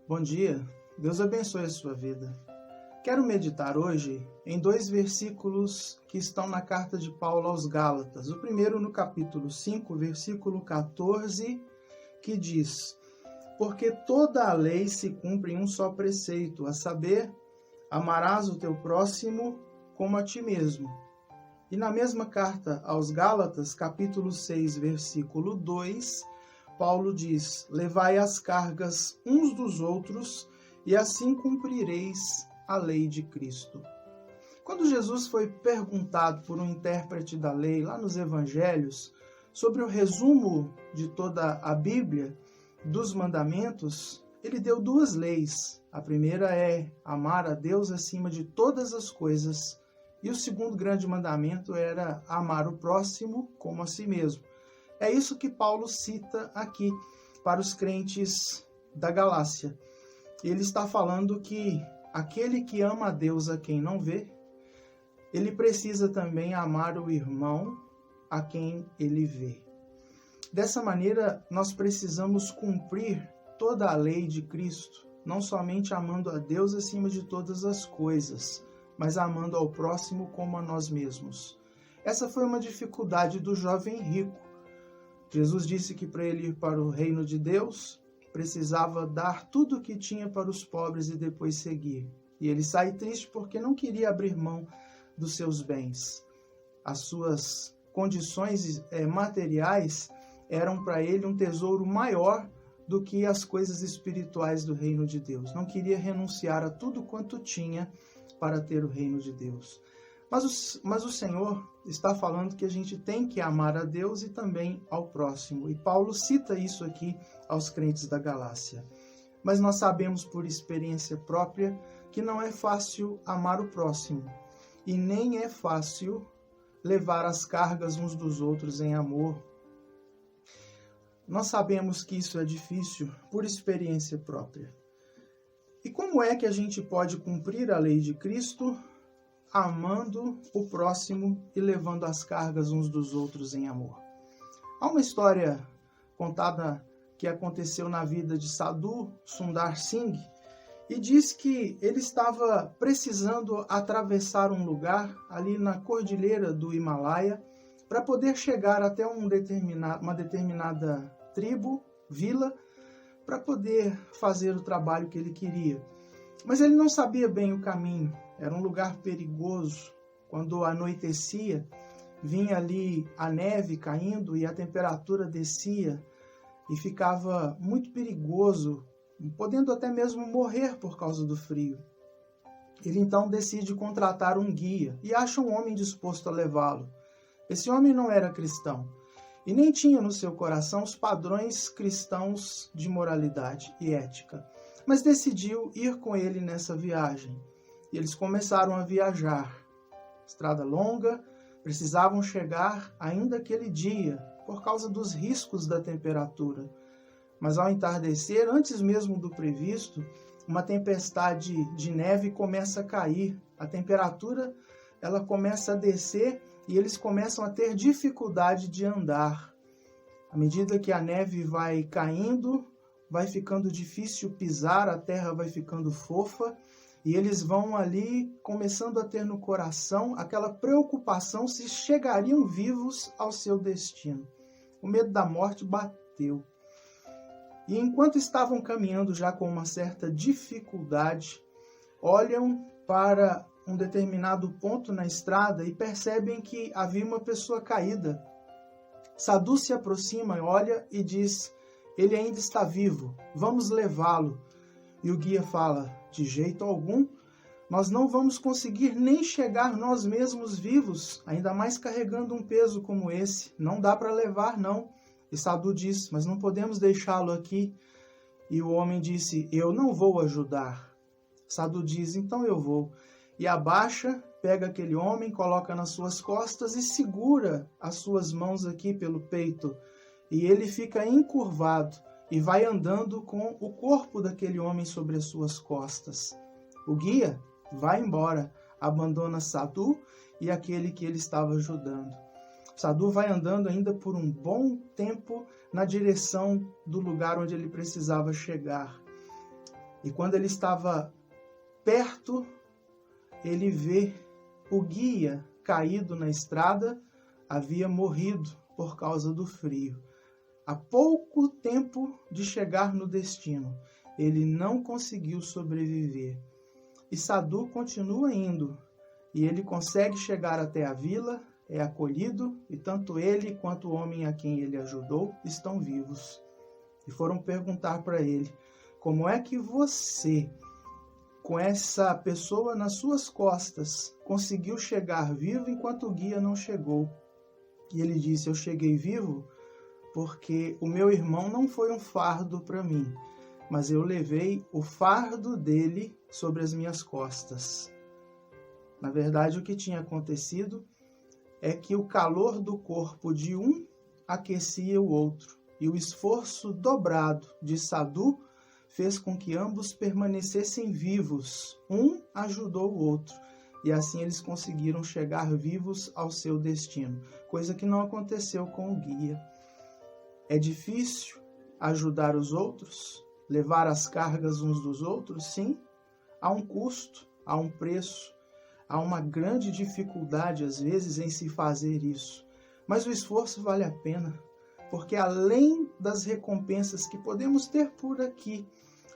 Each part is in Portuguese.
Bom dia, Deus abençoe a sua vida. Quero meditar hoje em 2 versículos que estão na carta de Paulo aos Gálatas. O primeiro no capítulo 5, versículo 14, que diz: Porque toda a lei se cumpre em um só preceito, a saber, amarás o teu próximo como a ti mesmo. E na mesma carta aos Gálatas, capítulo 6, versículo 2, Paulo diz: Levai as cargas uns dos outros, e assim cumprireis a lei de Cristo. Quando Jesus foi perguntado por um intérprete da lei, lá nos Evangelhos, sobre o resumo de toda a Bíblia, dos mandamentos, ele deu 2 leis. A primeira é amar a Deus acima de todas as coisas, e o segundo grande mandamento era amar o próximo como a si mesmo. É isso que Paulo cita aqui para os crentes da Galácia. Ele está falando que aquele que ama a Deus a quem não vê, ele precisa também amar o irmão a quem ele vê. Dessa maneira, nós precisamos cumprir toda a lei de Cristo, não somente amando a Deus acima de todas as coisas, mas amando ao próximo como a nós mesmos. Essa foi uma dificuldade do jovem rico. Jesus disse que para ele ir para o reino de Deus, precisava dar tudo o que tinha para os pobres e depois seguir. E ele sai triste porque não queria abrir mão dos seus bens. As suas condições materiais eram para ele um tesouro maior do que as coisas espirituais do reino de Deus. Não queria renunciar a tudo quanto tinha para ter o reino de Deus. Mas o Senhor está falando que a gente tem que amar a Deus e também ao próximo. E Paulo cita isso aqui aos crentes da Galácia. Mas nós sabemos por experiência própria que não é fácil amar o próximo. E nem é fácil levar as cargas uns dos outros em amor. Nós sabemos que isso é difícil por experiência própria. E como é que a gente pode cumprir a lei de Cristo amando o próximo e levando as cargas uns dos outros em amor? Há uma história contada que aconteceu na vida de Sadhu Sundar Singh e diz que ele estava precisando atravessar um lugar ali na cordilheira do Himalaia para poder chegar até uma determinada tribo, vila, para poder fazer o trabalho que ele queria. Mas ele não sabia bem o caminho. Era um lugar perigoso. Quando anoitecia, vinha ali a neve caindo e a temperatura descia e ficava muito perigoso, podendo até mesmo morrer por causa do frio. Ele então decide contratar um guia e acha um homem disposto a levá-lo. Esse homem não era cristão e nem tinha no seu coração os padrões cristãos de moralidade e ética, mas decidiu ir com ele nessa viagem. E eles começaram a viajar. Estrada longa, precisavam chegar ainda aquele dia, por causa dos riscos da temperatura. Mas ao entardecer, antes mesmo do previsto, uma tempestade de neve começa a cair. A temperatura ela começa a descer e eles começam a ter dificuldade de andar. À medida que a neve vai caindo, vai ficando difícil pisar, a terra vai ficando fofa, e eles vão ali começando a ter no coração aquela preocupação se chegariam vivos ao seu destino. O medo da morte bateu. E enquanto estavam caminhando já com uma certa dificuldade, olham para um determinado ponto na estrada e percebem que havia uma pessoa caída. Sadhu se aproxima, olha e diz: ele ainda está vivo, vamos levá-lo. E o guia fala: de jeito algum, nós não vamos conseguir nem chegar nós mesmos vivos, ainda mais carregando um peso como esse. Não dá para levar, não. E Sadhu diz: mas não podemos deixá-lo aqui. E o homem disse: eu não vou ajudar. Sadhu diz: então eu vou. E abaixa, pega aquele homem, coloca nas suas costas e segura as suas mãos aqui pelo peito. E ele fica encurvado e vai andando com o corpo daquele homem sobre as suas costas. O guia vai embora, abandona Sadhu e aquele que ele estava ajudando. Sadhu vai andando ainda por um bom tempo na direção do lugar onde ele precisava chegar. E quando ele estava perto, ele vê o guia caído na estrada, havia morrido por causa do frio. Há pouco tempo de chegar no destino, ele não conseguiu sobreviver. E Sadhu continua indo, e ele consegue chegar até a vila, é acolhido, e tanto ele quanto o homem a quem ele ajudou estão vivos. E foram perguntar para ele, como é que você, com essa pessoa nas suas costas, conseguiu chegar vivo enquanto o guia não chegou? E ele disse, eu cheguei vivo porque o meu irmão não foi um fardo para mim, mas eu levei o fardo dele sobre as minhas costas. Na verdade, o que tinha acontecido é que o calor do corpo de um aquecia o outro, e o esforço dobrado de Sadhu fez com que ambos permanecessem vivos. Um ajudou o outro, e assim eles conseguiram chegar vivos ao seu destino, coisa que não aconteceu com o guia. É difícil ajudar os outros, levar as cargas uns dos outros? Sim, há um custo, há um preço, há uma grande dificuldade às vezes em se fazer isso. Mas o esforço vale a pena, porque além das recompensas que podemos ter por aqui,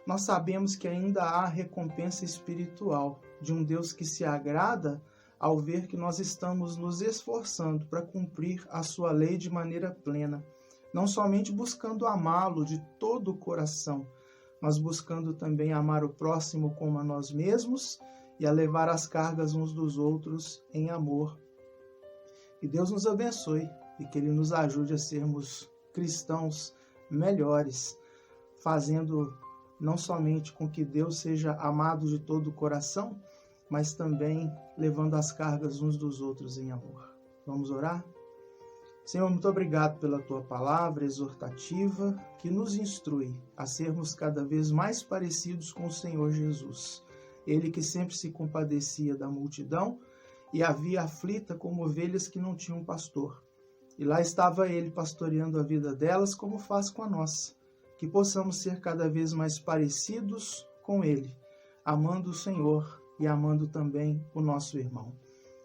nós sabemos que ainda há recompensa espiritual de um Deus que se agrada ao ver que nós estamos nos esforçando para cumprir a sua lei de maneira plena. Não somente buscando amá-lo de todo o coração, mas buscando também amar o próximo como a nós mesmos e a levar as cargas uns dos outros em amor. Que Deus nos abençoe e que Ele nos ajude a sermos cristãos melhores, fazendo não somente com que Deus seja amado de todo o coração, mas também levando as cargas uns dos outros em amor. Vamos orar? Senhor, muito obrigado pela Tua palavra exortativa que nos instrui a sermos cada vez mais parecidos com o Senhor Jesus. Ele que sempre se compadecia da multidão e havia aflita como ovelhas que não tinham pastor. E lá estava Ele pastoreando a vida delas como faz com a nossa. Que possamos ser cada vez mais parecidos com Ele, amando o Senhor e amando também o nosso irmão.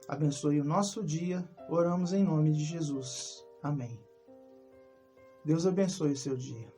Abençoe o nosso dia, oramos em nome de Jesus. Amém. Deus abençoe o seu dia.